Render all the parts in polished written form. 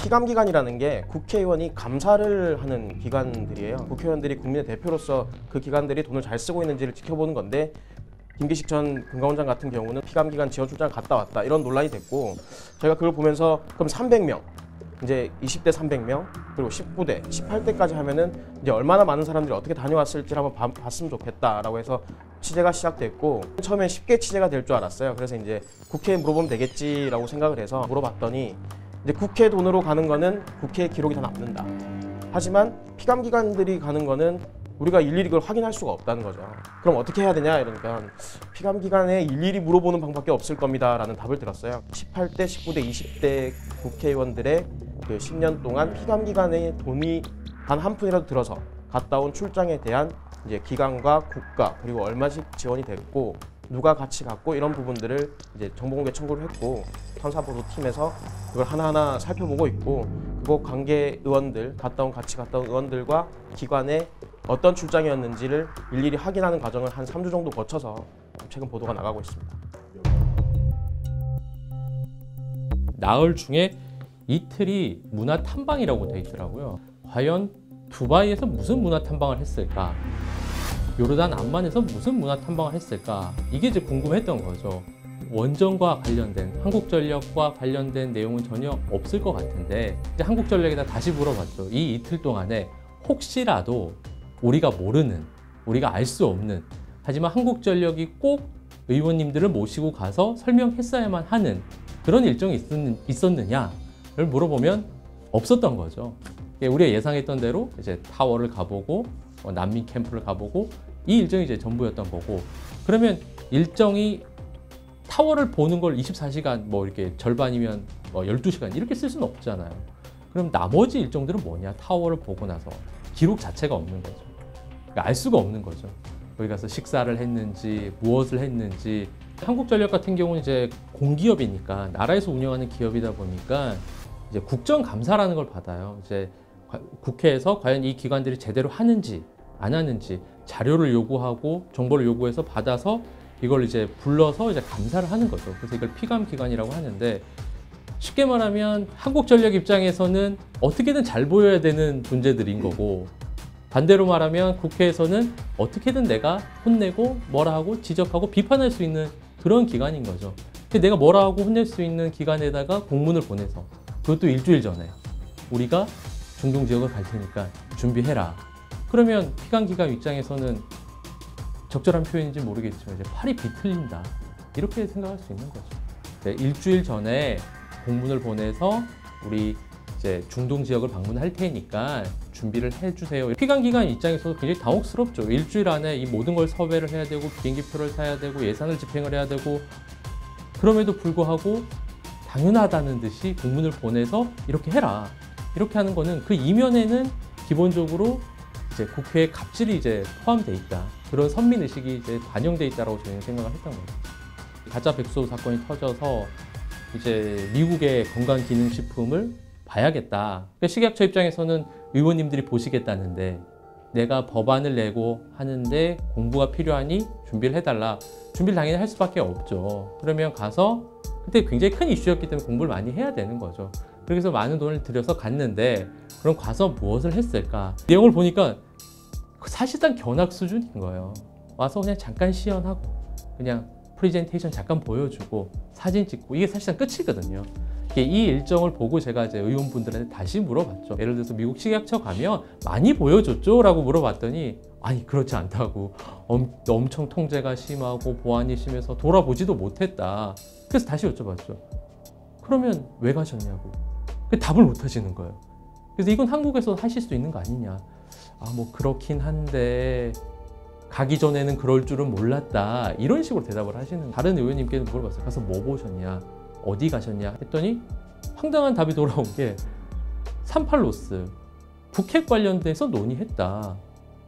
피감기관이라는 게 국회의원이 감사를 하는 기관들이에요. 국회의원들이 국민의 대표로서 그 기관들이 돈을 잘 쓰고 있는지를 지켜보는 건데, 김기식 전 금감원장 같은 경우는 피감기관 지원 출장 갔다 왔다 이런 논란이 됐고, 저희가 그걸 보면서 그럼 300명, 이제 20대 300명, 그리고 19대, 18대까지 하면은 이제 얼마나 많은 사람들이 어떻게 다녀왔을지를 한번 봤으면 좋겠다라고 해서 취재가 시작됐고, 처음엔 쉽게 취재가 될 줄 알았어요. 그래서 이제 국회에 물어보면 되겠지라고 생각을 해서 물어봤더니, 이제 국회 돈으로 가는 거는 국회의 기록이 다 남는다. 하지만 피감기관들이 가는 거는 우리가 일일이 그걸 확인할 수가 없다는 거죠. 그럼 어떻게 해야 되냐 이러니까, 피감기관에 일일이 물어보는 방법밖에 없을 겁니다 라는 답을 들었어요. 18대, 19대, 20대 국회의원들의 그 10년 동안 피감기관에 돈이 단 한 푼이라도 들어서 갔다 온 출장에 대한 이제 기관과 국가, 그리고 얼마씩 지원이 됐고 누가 같이 갔고 이런 부분들을 이제 정보공개 청구를 했고, 탐사보도팀에서 그걸 하나하나 살펴보고 있고, 그거 관계 의원들, 같이 갔다 온 의원들과 기관에 어떤 출장이었는지를 일일이 확인하는 과정을 한 3주 정도 거쳐서 최근 보도가 나가고 있습니다. 나흘 중에 이틀이 문화 탐방이라고 되어 있더라고요. 과연 두바이에서 무슨 문화 탐방을 했을까? 요르단 암만에서 무슨 문화 탐방을 했을까? 이게 이제 궁금했던 거죠. 원전과 관련된, 한국전력과 관련된 내용은 전혀 없을 것 같은데, 이제 한국전력에다 다시 물어봤죠. 이 이틀 동안에 혹시라도 우리가 모르는, 우리가 알 수 없는, 하지만 한국전력이 꼭 의원님들을 모시고 가서 설명했어야만 하는 그런 일정이 있었느냐를 물어보면 없었던 거죠. 우리가 예상했던 대로 이제 타워를 가보고 난민 캠프를 가보고 이 일정이 이제 전부였던 거고, 그러면 일정이 타워를 보는 걸 24시간 뭐 이렇게 절반이면 뭐 12시간 이렇게 쓸 수는 없잖아요. 그럼 나머지 일정들은 뭐냐? 타워를 보고 나서 기록 자체가 없는 거죠. 그러니까 알 수가 없는 거죠. 거기 가서 식사를 했는지 무엇을 했는지. 한국전력 같은 경우는 이제 공기업이니까, 나라에서 운영하는 기업이다 보니까 이제 국정감사라는 걸 받아요. 이제 국회에서 과연 이 기관들이 제대로 하는지 안 하는지 자료를 요구하고 정보를 요구해서 받아서 이걸 이제 불러서 이제 감사를 하는 거죠. 그래서 이걸 피감기관이라고 하는데, 쉽게 말하면 한국전력 입장에서는 어떻게든 잘 보여야 되는 존재들인 거고, 반대로 말하면 국회에서는 어떻게든 내가 혼내고 뭐라 하고 지적하고 비판할 수 있는 그런 기관인 거죠. 근데 내가 뭐라 하고 혼낼 수 있는 기관에다가 공문을 보내서, 그것도 일주일 전에 우리가 중동 지역을 갈 테니까 준비해라. 그러면 피감기관 입장에서는 적절한 표현인지 모르겠지만 이제 팔이 비틀린다, 이렇게 생각할 수 있는 거죠. 네, 일주일 전에 공문을 보내서 우리 이제 중동 지역을 방문할 테니까 준비를 해주세요. 피감기관 입장에서도 굉장히 당혹스럽죠. 일주일 안에 이 모든 걸 섭외를 해야 되고 비행기표를 사야 되고 예산을 집행을 해야 되고, 그럼에도 불구하고 당연하다는 듯이 공문을 보내서 이렇게 해라, 이렇게 하는 거는 그 이면에는 기본적으로 이제 국회의 갑질이 이제 포함되어 있다, 그런 선민의식이 이제 반영되어 있다고 저희는 생각을 했던 거죠. 가짜 백수 사건이 터져서 이제 미국의 건강기능식품을 봐야겠다. 그러니까 식약처 입장에서는 의원님들이 보시겠다는데, 내가 법안을 내고 하는데 공부가 필요하니 준비를 해달라. 준비를 당연히 할 수밖에 없죠. 그러면 가서, 그때 굉장히 큰 이슈였기 때문에 공부를 많이 해야 되는 거죠. 그래서 많은 돈을 들여서 갔는데, 그럼 가서 무엇을 했을까? 내용을 보니까 사실상 견학 수준인 거예요. 와서 그냥 잠깐 시연하고 그냥 프레젠테이션 잠깐 보여주고 사진 찍고, 이게 사실상 끝이거든요. 이 일정을 보고 제가 이제 의원분들한테 다시 물어봤죠. 예를 들어서 미국 식약처 가면 많이 보여줬죠? 라고 물어봤더니, 아니 그렇지 않다고, 엄청 통제가 심하고 보안이 심해서 돌아보지도 못했다. 그래서 다시 여쭤봤죠. 그러면 왜 가셨냐고. 답을 못 하시는 거예요. 그래서 이건 한국에서 하실 수 있는 거 아니냐. 뭐 그렇긴 한데 가기 전에는 그럴 줄은 몰랐다, 이런 식으로 대답을 하시는 거예요. 다른 의원님께는 물어봤어요. 가서 뭐 보셨냐, 어디 가셨냐 했더니 황당한 답이 돌아온 게, 38로스 북핵 관련돼서 논의했다.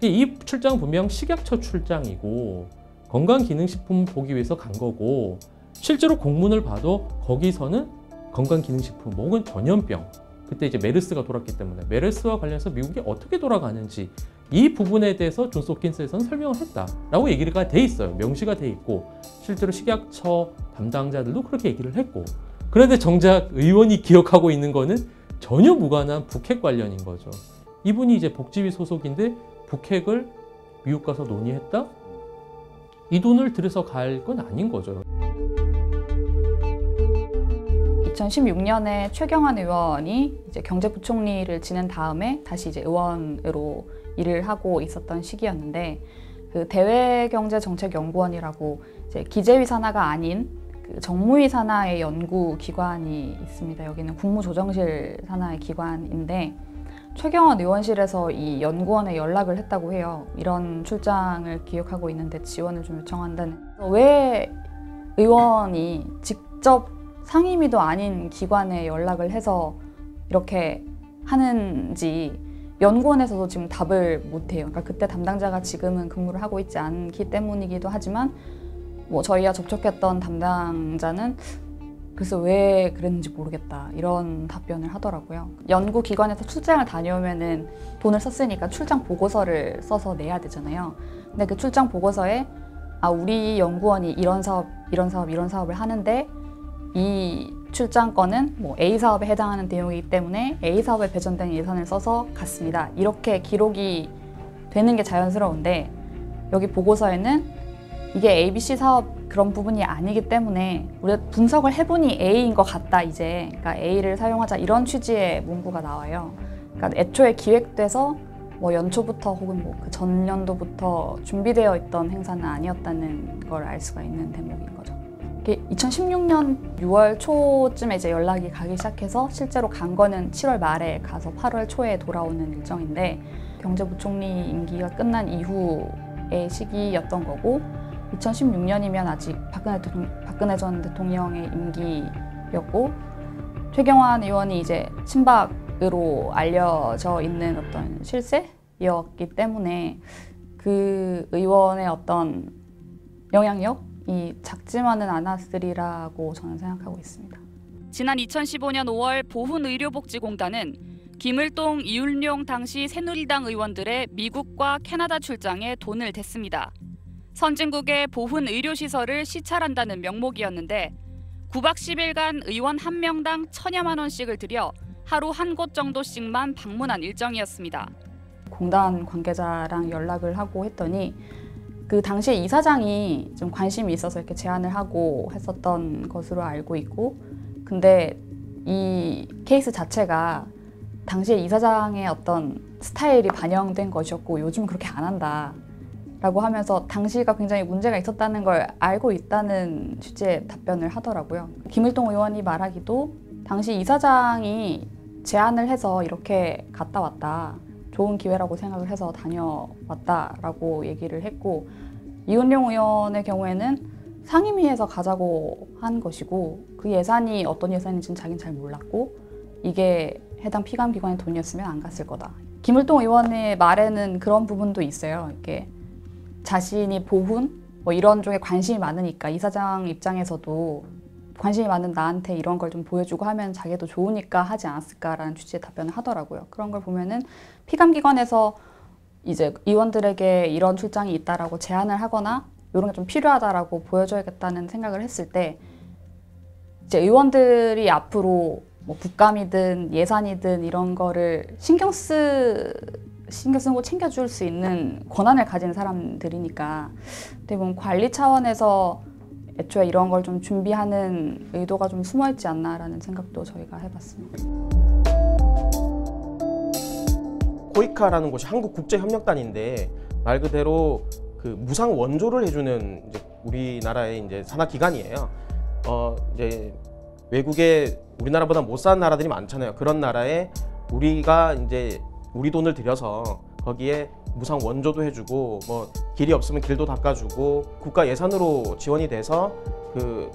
이 출장은 분명 식약처 출장이고 건강기능식품 보기 위해서 간 거고, 실제로 공문을 봐도 거기서는 건강기능식품 혹은 전염병, 그때 이제 메르스가 돌았기 때문에 메르스와 관련해서 미국이 어떻게 돌아가는지 이 부분에 대해서 존스 홉킨스에서는 설명을 했다라고 얘기가 돼 있어요. 명시가 돼 있고, 실제로 식약처 담당자들도 그렇게 얘기를 했고, 그런데 정작 의원이 기억하고 있는 거는 전혀 무관한 북핵 관련인 거죠. 이분이 이제 복지위 소속인데 북핵을 미국 가서 논의했다? 이 돈을 들여서 갈 건 아닌 거죠. 2016년에 최경환 의원이 이제 경제부총리를 지낸 다음에 다시 이제 의원으로 일을 하고 있었던 시기였는데, 그 대외경제정책연구원이라고 이제 기재위 산하가 아닌 그 정무위 산하의 연구 기관이 있습니다. 여기는 국무조정실 산하의 기관인데, 최경환 의원실에서 이 연구원에 연락을 했다고 해요. 이런 출장을 기획하고 있는데 지원을 좀 요청한다는. 왜 의원이 직접 상임위도 아닌 기관에 연락을 해서 이렇게 하는지 연구원에서도 지금 답을 못해요. 그러니까 그때 담당자가 지금은 근무를 하고 있지 않기 때문이기도 하지만, 뭐 저희와 접촉했던 담당자는 그래서 왜 그랬는지 모르겠다 이런 답변을 하더라고요. 연구기관에서 출장을 다녀오면은 돈을 썼으니까 출장 보고서를 써서 내야 되잖아요. 근데 그 출장 보고서에 우리 연구원이 이런 사업을 하는데 이 출장권은 뭐 A 사업에 해당하는 내용이기 때문에 A 사업에 배정된 예산을 써서 갔습니다. 이렇게 기록이 되는 게 자연스러운데, 여기 보고서에는 이게 ABC 사업 그런 부분이 아니기 때문에 우리가 분석을 해보니 A인 것 같다 이제. 그러니까 A를 사용하자 이런 취지의 문구가 나와요. 그러니까 애초에 기획돼서 뭐 연초부터 혹은 뭐 그 전년도부터 준비되어 있던 행사는 아니었다는 걸 알 수가 있는 대목인 거죠. 2016년 6월 초쯤에 이제 연락이 가기 시작해서 실제로 간 거는 7월 말에 가서 8월 초에 돌아오는 일정인데, 경제부총리 임기가 끝난 이후의 시기였던 거고, 2016년이면 아직 박근혜 전 대통령의 임기였고, 최경환 의원이 이제 친박으로 알려져 있는 어떤 실세였기 때문에 그 의원의 어떤 영향력이 작지만은 않았으리라고 저는 생각하고 있습니다. 지난 2015년 5월 보훈의료복지공단은 김을동, 이윤룡 당시 새누리당 의원들의 미국과 캐나다 출장에 돈을 댔습니다. 선진국의 보훈의료시설을 시찰한다는 명목이었는데 9박 10일간 의원 1명당 1,000여만 원씩을 들여 하루 한 곳 정도씩만 방문한 일정이었습니다. 공단 관계자랑 연락을 하고 했더니 그 당시에 이사장이 좀 관심이 있어서 이렇게 제안을 하고 했었던 것으로 알고 있고, 근데 이 케이스 자체가 당시에 이사장의 어떤 스타일이 반영된 것이었고 요즘 그렇게 안 한다 라고 하면서 당시가 굉장히 문제가 있었다는 걸 알고 있다는 취지의 답변을 하더라고요. 김을동 의원이 말하기도 당시 이사장이 제안을 해서 이렇게 갔다 왔다, 좋은 기회라고 생각을 해서 다녀왔다라고 얘기를 했고, 이윤룡 의원의 경우에는 상임위에서 가자고 한 것이고 그 예산이 어떤 예산인지는 자기는 잘 몰랐고 이게 해당 피감기관의 돈이었으면 안 갔을 거다. 김을동 의원의 말에는 그런 부분도 있어요. 이렇게 자신이 보훈 뭐 이런 쪽에 관심이 많으니까 이사장 입장에서도 관심이 많은 나한테 이런 걸 좀 보여주고 하면 자기도 좋으니까 하지 않았을까라는 취지의 답변을 하더라고요. 그런 걸 보면은 피감기관에서 이제 의원들에게 이런 출장이 있다라고 제안을 하거나 이런 게 좀 필요하다라고 보여줘야겠다는 생각을 했을 때 이제 의원들이 앞으로 뭐 국감이든 예산이든 이런 거를 신경 쓰고 챙겨줄 수 있는 권한을 가진 사람들이니까 대부분 관리 차원에서 애초에 이런 걸 좀 준비하는 의도가 좀 숨어있지 않나라는 생각도 저희가 해봤습니다. 코이카라는 곳이 한국국제협력단인데 말 그대로 그 무상 원조를 해주는 이제 우리나라의 이제 산하 기관이에요. 이제 외국에 우리나라보다 못 사는 나라들이 많잖아요. 그런 나라에 우리가 이제 우리 돈을 들여서 거기에 무상 원조도 해주고 뭐 길이 없으면 길도 닦아주고 국가 예산으로 지원이 돼서 그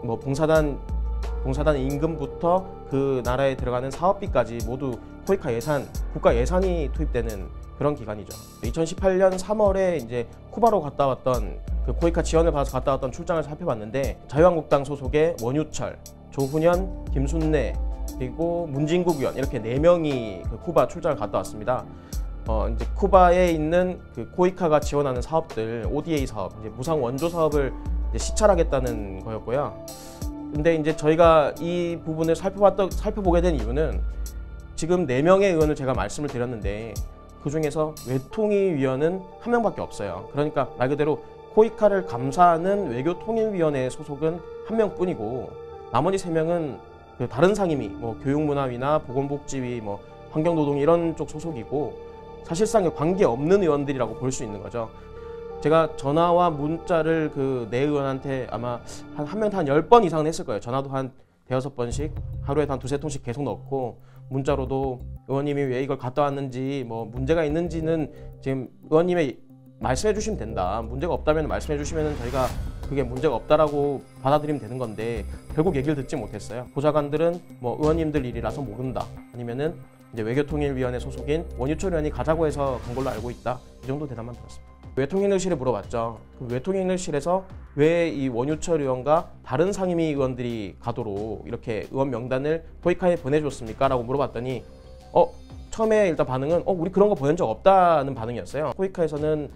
뭐 봉사단 임금부터 그 나라에 들어가는 사업비까지 모두 코이카 예산, 국가 예산이 투입되는 그런 기관이죠. 2018년 3월에 이제 쿠바로 갔다 왔던 그 코이카 지원을 받아서 갔다 왔던 출장을 살펴봤는데 자유한국당 소속의 원유철, 조훈현, 김순례 그리고 문진국 의원 이렇게 4명이 그 쿠바 출장을 갔다 왔습니다. 이제 쿠바에 있는 그 코이카가 지원하는 사업들, ODA 사업, 이제 무상 원조 사업을 이제 시찰하겠다는 거였고요. 근데 이제 저희가 이 부분을 살펴보게 된 이유는 지금 4명의 의원을 제가 말씀을 드렸는데 그중에서 외통위위원은 1명밖에 없어요. 그러니까 말 그대로 코이카를 감사하는 외교통일위원회 소속은 1명뿐이고 나머지 3명은 그 다른 상임위, 뭐 교육문화위나 보건복지위, 뭐 환경노동 이런 쪽 소속이고 사실상 관계 없는 의원들이라고 볼 수 있는 거죠. 제가 전화와 문자를 그 내 의원한테 아마 한 명당 한 10번 이상은 했을 거예요. 전화도 한 대여섯 번씩 하루에 한 2-3통씩 계속 넣고 문자로도 의원님이 왜 이걸 갔다 왔는지 뭐 문제가 있는지는 지금 의원님이 말씀해 주시면 된다. 문제가 없다면 말씀해 주시면 저희가 그게 문제가 없다라고 받아들이면 되는 건데 결국 얘기를 듣지 못했어요. 보좌관들은 뭐 의원님들 일이라서 모른다. 아니면은 이제 외교통일위원회 소속인 원유철 의원이 가자고 해서 간 걸로 알고 있다. 이 정도 대답만 들었습니다. 외통일실에 물어봤죠. 그 외통일실에서 왜 이 원유철 의원과 다른 상임위 의원들이 가도록 이렇게 의원 명단을 코이카에 보내줬습니까? 라고 물어봤더니 처음에 일단 반응은 우리 그런 거 보낸 적 없다는 반응이었어요. 코이카에서는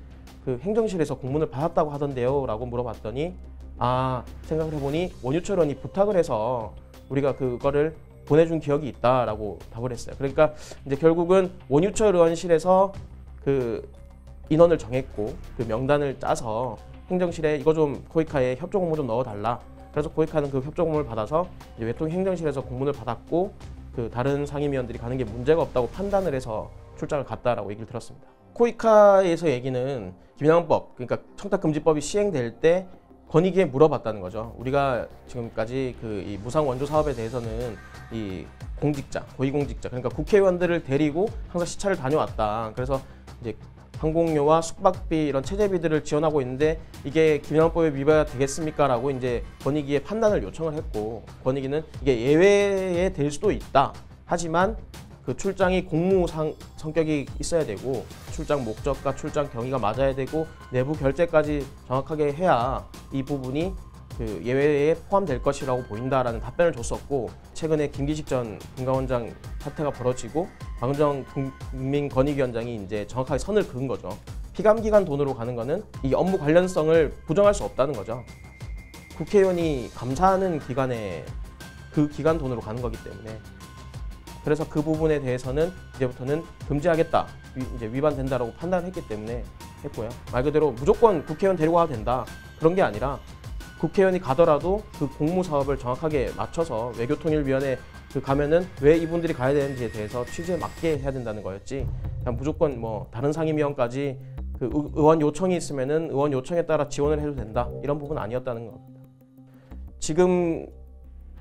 그 행정실에서 공문을 받았다고 하던데요 라고 물어봤더니 생각을 해보니 원유철 의원이 부탁을 해서 우리가 그거를 보내준 기억이 있다라고 답을 했어요. 그러니까 이제 결국은 원유철 의원실에서 그 인원을 정했고 그 명단을 짜서 행정실에 이거 좀 코이카에 협조 공문 좀 넣어달라. 그래서 코이카는 그 협조 공문을 받아서 이제 외통 행정실에서 공문을 받았고 그 다른 상임위원들이 가는 게 문제가 없다고 판단을 해서 출장을 갔다라고 얘기를 들었습니다. 코이카에서 얘기는 김영법, 그러니까 청탁금지법이 시행될 때 권익위에 물어봤다는 거죠. 우리가 지금까지 그 이 무상 원조 사업에 대해서는 이 공직자, 고위공직자, 그러니까 국회의원들을 데리고 항상 시찰을 다녀왔다. 그래서 이제 항공료와 숙박비 이런 체재비들을 지원하고 있는데 이게 김영법에 위반이 되겠습니까? 라고 이제 권익위에 판단을 요청을 했고 권익위는 이게 예외에 될 수도 있다. 하지만 그 출장이 공무 성격이 있어야 되고 출장 목적과 출장 경위가 맞아야 되고 내부 결재까지 정확하게 해야 이 부분이 그 예외에 포함될 것이라고 보인다라는 답변을 줬었고 최근에 김기식 전 금감원장 사태가 벌어지고 박은정 국민권익위원장이 이제 정확하게 선을 그은 거죠. 피감기관 돈으로 가는 거는 이 업무 관련성을 부정할 수 없다는 거죠. 국회의원이 감사하는 기관에 그 기관 돈으로 가는 거기 때문에 그래서 그 부분에 대해서는 이제부터는 금지하겠다, 이제 위반된다라고 판단했기 때문에 했고요. 말 그대로 무조건 국회의원 데리고 가도 된다 그런 게 아니라 국회의원이 가더라도 그 공무 사업을 정확하게 맞춰서 외교통일위원회 그 가면은 왜 이분들이 가야 되는지에 대해서 취지에 맞게 해야 된다는 거였지. 그냥 무조건 뭐 다른 상임위원까지 그 의원 요청이 있으면은 의원 요청에 따라 지원을 해도 된다 이런 부분 아니었다는 겁니다. 지금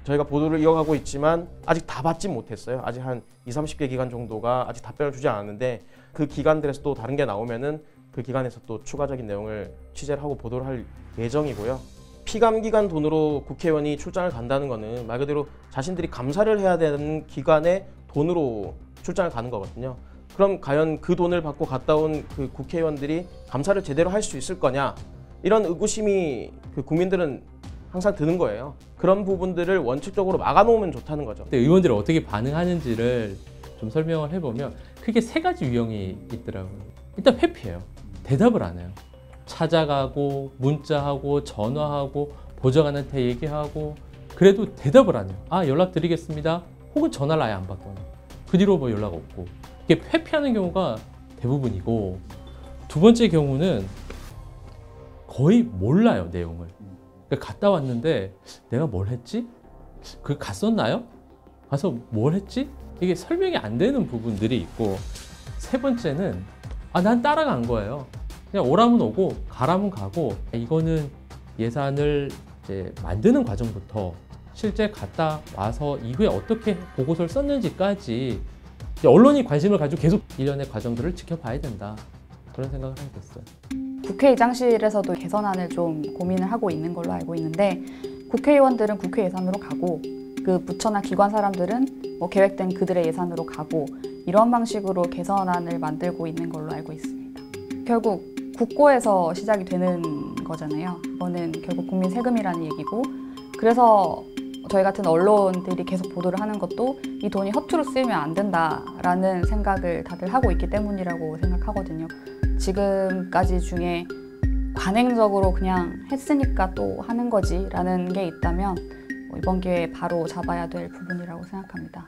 저희가 보도를 이어가고 있지만 아직 다 받지 못했어요. 아직 한 20-30개 기관 정도가 아직 답변을 주지 않았는데 그 기관들에서 또 다른 게 나오면은 그 기관에서 또 추가적인 내용을 취재를 하고 보도를 할 예정이고요. 피감기관 돈으로 국회의원이 출장을 간다는 거는 말 그대로 자신들이 감사를 해야 되는 기관의 돈으로 출장을 가는 거거든요. 그럼 과연 그 돈을 받고 갔다 온 그 국회의원들이 감사를 제대로 할 수 있을 거냐 이런 의구심이 그 국민들은 항상 드는 거예요. 그런 부분들을 원칙적으로 막아놓으면 좋다는 거죠. 의원들이 어떻게 반응하는지를 좀 설명을 해보면 크게 3가지 유형이 있더라고요. 일단 회피해요. 대답을 안 해요. 찾아가고 문자하고 전화하고 보좌관한테 얘기하고 그래도 대답을 안 해요. 연락드리겠습니다. 혹은 전화를 아예 안 받거나 그 뒤로 뭐 연락 없고 이게 회피하는 경우가 대부분이고 두 번째 경우는 거의 몰라요 내용을. 그러니까 갔다 왔는데 내가 뭘 했지? 그 갔었나요? 가서 뭘 했지? 이게 설명이 안 되는 부분들이 있고 세 번째는 난 따라간 거예요. 그냥 오라면 오고 가라면 가고 이거는 예산을 이제 만드는 과정부터 실제 갔다 와서 이후에 어떻게 보고서를 썼는지까지 이제 언론이 관심을 가지고 계속 일련의 과정들을 지켜봐야 된다 그런 생각을 하게 됐어요. 국회의장실에서도 개선안을 좀 고민을 하고 있는 걸로 알고 있는데 국회의원들은 국회 예산으로 가고 그 부처나 기관 사람들은 뭐 계획된 그들의 예산으로 가고 이런 방식으로 개선안을 만들고 있는 걸로 알고 있습니다. 결국 국고에서 시작이 되는 거잖아요. 이거는 결국 국민 세금이라는 얘기고 그래서 저희 같은 언론들이 계속 보도를 하는 것도 이 돈이 허투루 쓰이면 안 된다라는 생각을 다들 하고 있기 때문이라고 생각하거든요. 지금까지 중에 관행적으로 그냥 했으니까 또 하는 거지라는 게 있다면 이번 기회에 바로 잡아야 될 부분이라고 생각합니다.